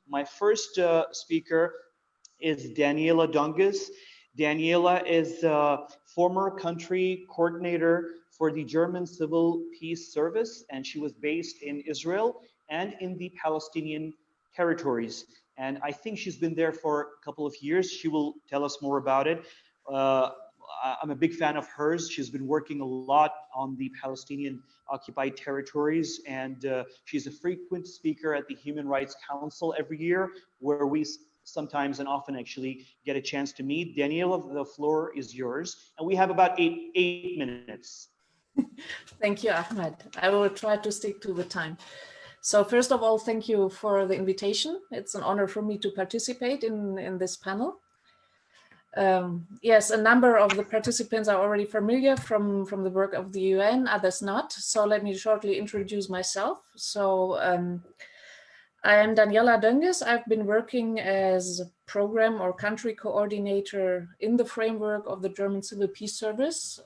My first speaker is Daniela Donges. Daniela is former country coordinator for the German Civil Peace Service, and she was based in Israel and in the Palestinian territories. And I think she's been there for a couple of years. She will tell us more about it. Uh, I'm a big fan of hers. She's been working a lot on the Palestinian occupied territories, and she's a frequent speaker at the Human Rights Council every year, where we sometimes and often actually get a chance to meet. Daniela, the floor is yours, and we have about eight minutes. Thank you, Ahmed. I will try to stick to the time. So first of all, thank you for the invitation. It's an honor for me to participate in this panel. Yes, a number of the participants are already familiar from the work of the UN, others not. So let me shortly introduce myself. So I am Daniela Donges. I've been working as a program or country coordinator in the framework of the German Civil Peace Service.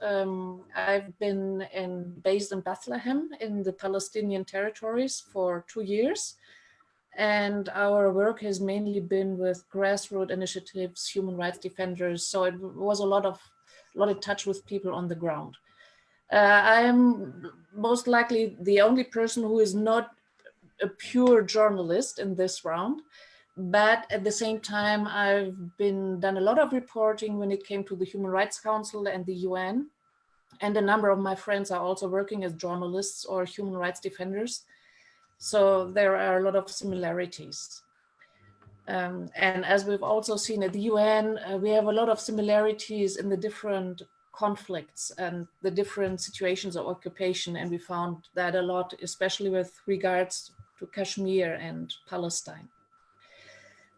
I've been based in Bethlehem in the Palestinian territories for 2 years. And our work has mainly been with grassroots initiatives, human rights defenders. So it was a lot of touch with people on the ground. I am most likely the only person who is not a pure journalist in this round, but at the same time, I've done a lot of reporting when it came to the Human Rights Council and the UN. And a number of my friends are also working as journalists or human rights defenders. So there are a lot of similarities. And as we've also seen at the UN, we have a lot of similarities in the different conflicts and the different situations of occupation. And we found that a lot, especially with regards to Kashmir and Palestine.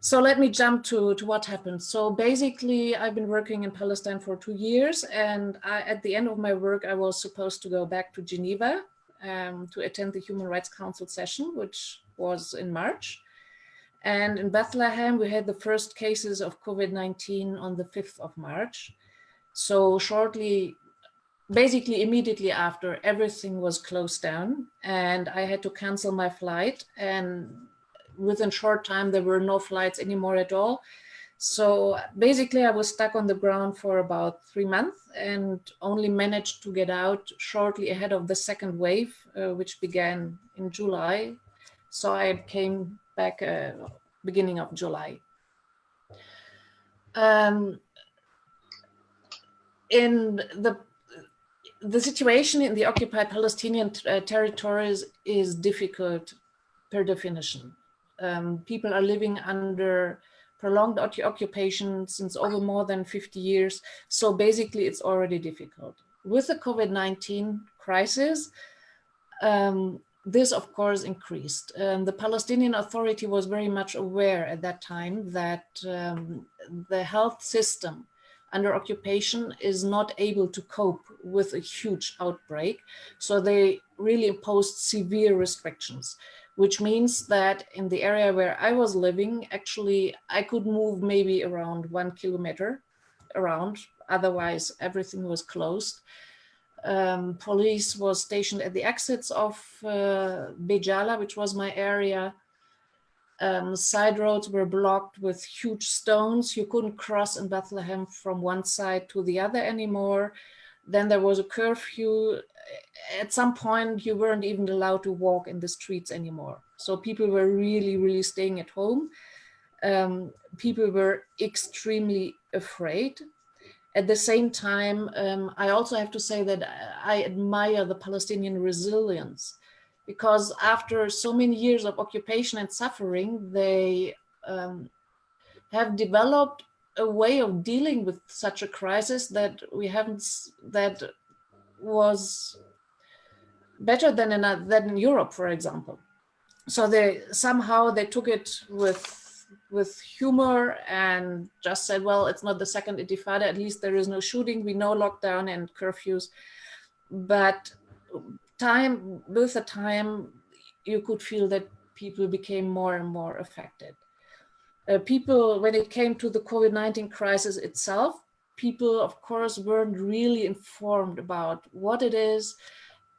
So let me jump to what happened. So basically, I've been working in Palestine for 2 years. And at the end of my work, I was supposed to go back to Geneva to attend the Human Rights Council session, which was in March. And in Bethlehem, we had the first cases of COVID-19 on the 5th of March. So basically immediately after, everything was closed down and I had to cancel my flight. And within short time, there were no flights anymore at all. So basically I was stuck on the ground for about 3 months and only managed to get out shortly ahead of the second wave, which began in July. So I came back beginning of July. In the situation in the occupied Palestinian territories is difficult per definition. People are living under prolonged occupation since over more than 50 years. So basically it's already difficult. With the COVID-19 crisis, this of course increased. The Palestinian Authority was very much aware at that time that the health system under occupation is not able to cope with a huge outbreak. So they really imposed severe restrictions, which means that in the area where I was living, actually, I could move maybe around 1 kilometer around. Otherwise, everything was closed. Police was stationed at the exits of Bejala, which was my area. Side roads were blocked with huge stones. You couldn't cross in Bethlehem from one side to the other anymore. Then there was a curfew. At some point, you weren't even allowed to walk in the streets anymore. So people were really, really staying at home. People were extremely afraid. At the same time, I also have to say that I admire the Palestinian resilience, because after so many years of occupation and suffering, they have developed a way of dealing with such a crisis that was better than in Europe, for example. So they took it with humor and just said, well, it's not the second intifada, at least there is no shooting, we know lockdown and curfews. But with the time, you could feel that people became more and more affected. People, when it came to the COVID-19 crisis itself, people, of course, weren't really informed about what it is,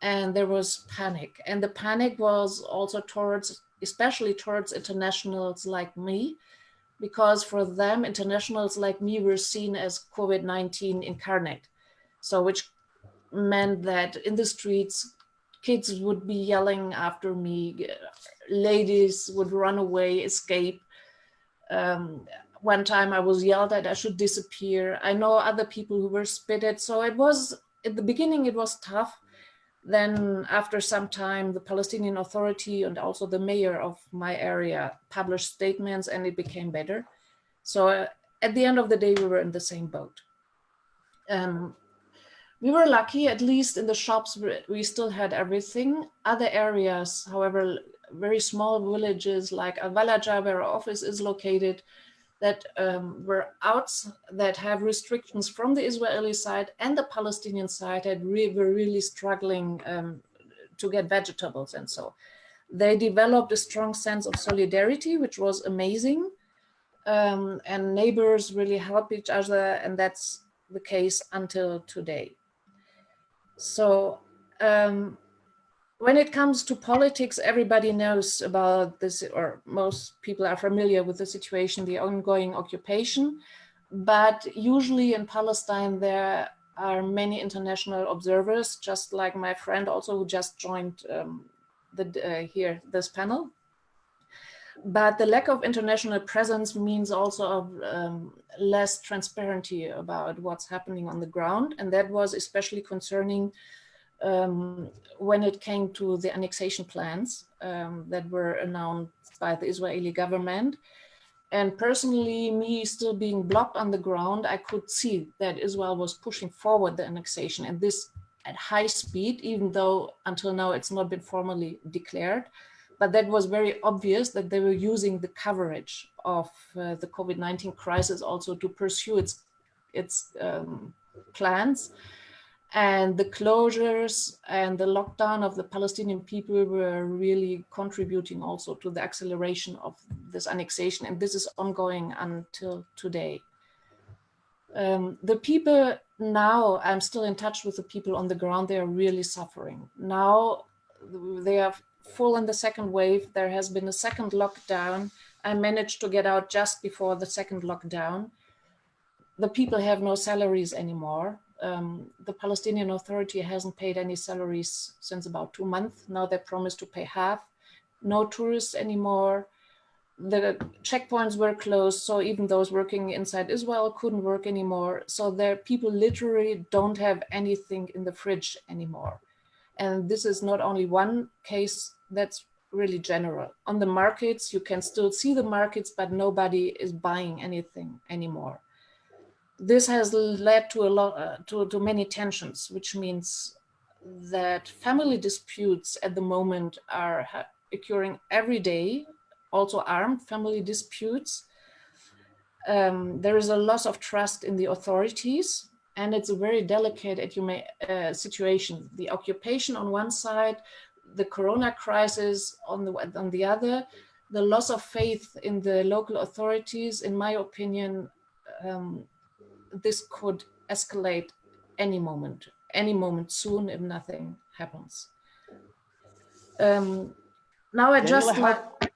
and there was panic. And the panic was also towards especially towards internationals like me, because for them, internationals like me were seen as COVID-19 incarnate. So which meant that in the streets, kids would be yelling after me, ladies would run away, escape. One time I was yelled at, I should disappear. I know other people who were spitted. So it was, at the beginning, it was tough. Then after some time, the Palestinian Authority and also the mayor of my area published statements and it became better. So at the end of the day, we were in the same boat. We were lucky, at least in the shops, we still had everything. Other areas, however, very small villages like Al-Walaja, where our office is located, that were out, that have restrictions from the Israeli side and the Palestinian side, that were really struggling to get vegetables. And so they developed a strong sense of solidarity, which was amazing. And neighbors really help each other, and that's the case until today. So when it comes to politics, everybody knows about this, or most people are familiar with the situation, the ongoing occupation. But usually in Palestine, there are many international observers, just like my friend also who just joined here, this panel. But the lack of international presence means also less transparency about what's happening on the ground. And that was especially concerning when it came to the annexation plans that were announced by the Israeli government. And personally, me still being blocked on the ground, I could see that Israel was pushing forward the annexation, and this at high speed, even though until now it's not been formally declared. But that was very obvious that they were using the coverage of the COVID-19 crisis also to pursue its plans. And the closures and the lockdown of the Palestinian people were really contributing also to the acceleration of this annexation. And this is ongoing until today. The people now, I'm still in touch with the people on the ground, they are really suffering. Now they are full in the second wave. There has been a second lockdown. I managed to get out just before the second lockdown. The people have no salaries anymore. The Palestinian Authority hasn't paid any salaries since about 2 months. Now they promised to pay half. No tourists anymore. The checkpoints were closed, so even those working inside Israel couldn't work anymore. So their people literally don't have anything in the fridge anymore. And this is not only one case, that's really general. On the markets, you can still see the markets, but nobody is buying anything anymore. This has led to a lot, to many tensions, which means that family disputes at the moment are occurring every day, also armed family disputes. There is a loss of trust in the authorities, and it's a very delicate situation. The occupation on one side, the corona crisis on the other, the loss of faith in the local authorities, in my opinion, this could escalate any moment soon if nothing happens. Now I just Daniela,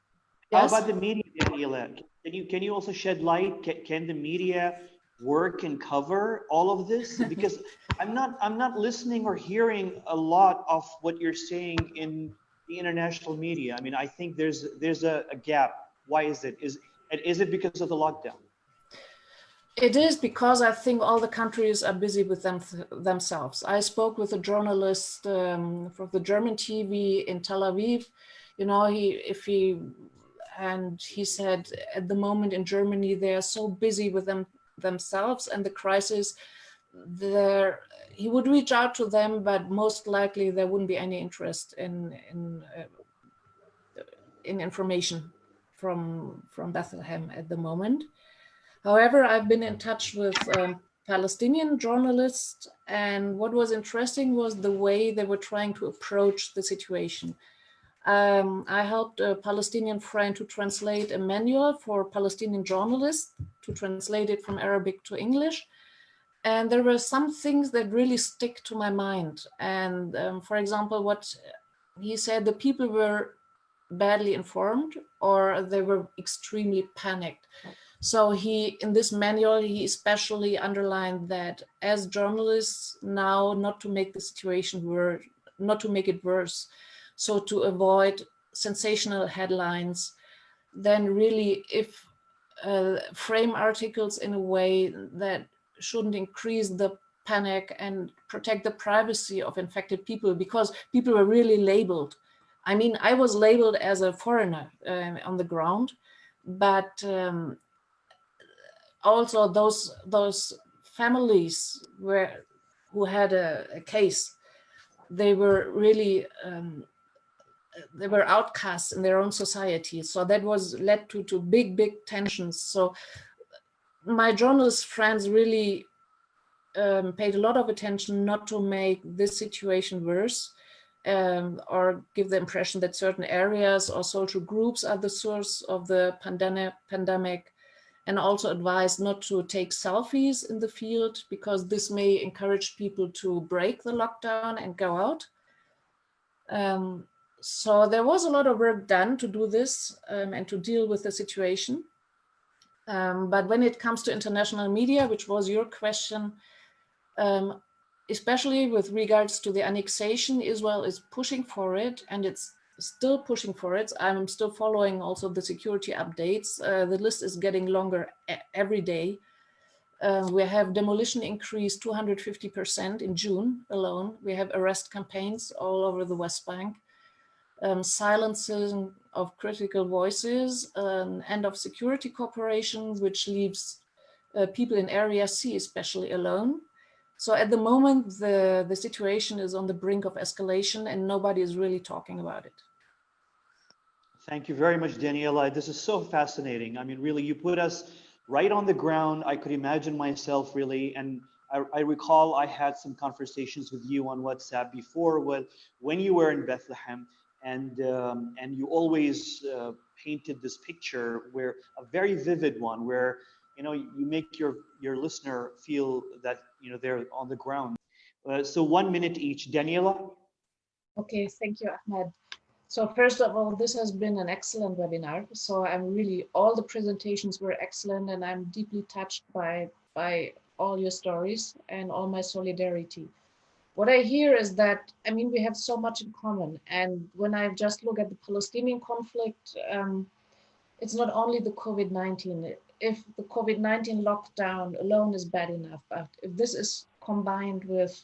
how about the media, Daniela? Can you also shed light? Can the media work and cover all of this? Because I'm not listening or hearing a lot of what you're saying in the international media. I mean, I think there's a gap. Why is it? Is it because of the lockdown? It is because I think all the countries are busy with themselves. I spoke with a journalist from the German TV in Tel Aviv. You know, he said at the moment in Germany they are so busy with themselves and the crisis. He would reach out to them, but most likely there wouldn't be any interest in information from Bethlehem at the moment. However, I've been in touch with Palestinian journalists, and what was interesting was the way they were trying to approach the situation. I helped a Palestinian friend to translate a manual for Palestinian journalists, to translate it from Arabic to English. And there were some things that really stick to my mind. And for example, what he said, the people were badly informed or they were extremely panicked. So in this manual, he especially underlined that as journalists now, not to make the situation worse, not to make it worse, so to avoid sensational headlines, then really if frame articles in a way that shouldn't increase the panic and protect the privacy of infected people, because people were really labeled. I mean, I was labeled as a foreigner on the ground, but also those families who had a case, they were really they were outcasts in their own society. So that led to big tensions. So my journalist friends really paid a lot of attention not to make this situation worse, or give the impression that certain areas or social groups are the source of the pandemic, and also advised not to take selfies in the field because this may encourage people to break the lockdown and go out. So there was a lot of work done to do this and to deal with the situation. But when it comes to international media, which was your question, especially with regards to the annexation, Israel is pushing for it, and it's still pushing for it. I'm still following also the security updates. The list is getting longer every day. We have demolition increase 250% in June alone. We have arrest campaigns all over the West Bank, silencing of critical voices, end of security cooperation, which leaves people in Area C especially alone. So at the moment, the situation is on the brink of escalation and nobody is really talking about it. Thank you very much, Daniela. This is so fascinating. I mean, really, you put us right on the ground. I could imagine myself really, and I recall I had some conversations with you on WhatsApp before when you were in Bethlehem, and you always painted this picture where a very vivid one where you make your listener feel that they're on the ground. So 1 minute each, Daniela. Okay, thank you, Ahmed. So first of all, this has been an excellent webinar. So all the presentations were excellent, and I'm deeply touched by all your stories and all my solidarity. What I hear is that, we have so much in common. And when I just look at the Palestinian conflict, it's not only the COVID-19. If the COVID-19 lockdown alone is bad enough, but if this is combined with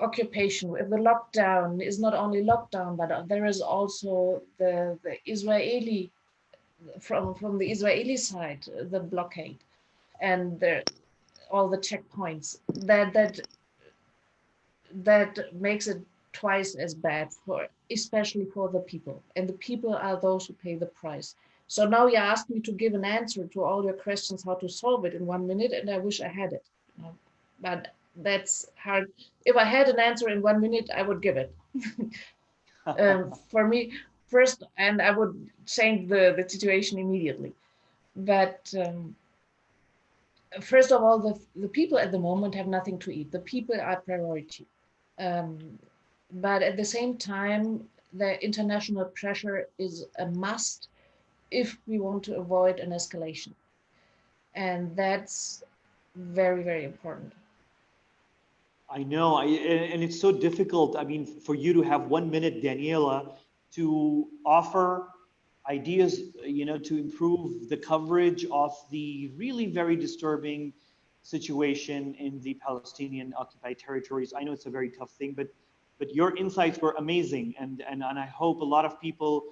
occupation, if the lockdown is not only lockdown, but there is also the Israeli, from the Israeli side, the blockade and all the checkpoints, that makes it twice as bad, especially for the people. And the people are those who pay the price. So now you asked me to give an answer to all your questions, how to solve it in 1 minute, and I wish I had it. But that's hard. If I had an answer in 1 minute, I would give it. For me, first, and I would change the situation immediately. But first of all, the people at the moment have nothing to eat. The people are priority. But at the same time, the international pressure is a must if we want to avoid an escalation. And that's very, very important. I know, and it's so difficult. I mean, for you to have 1 minute, Daniela, to offer ideas, to improve the coverage of the really very disturbing situation in the Palestinian occupied territories. I know it's a very tough thing, but your insights were amazing, and I hope a lot of people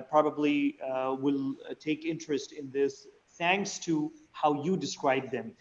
probably will take interest in this, thanks to how you describe them.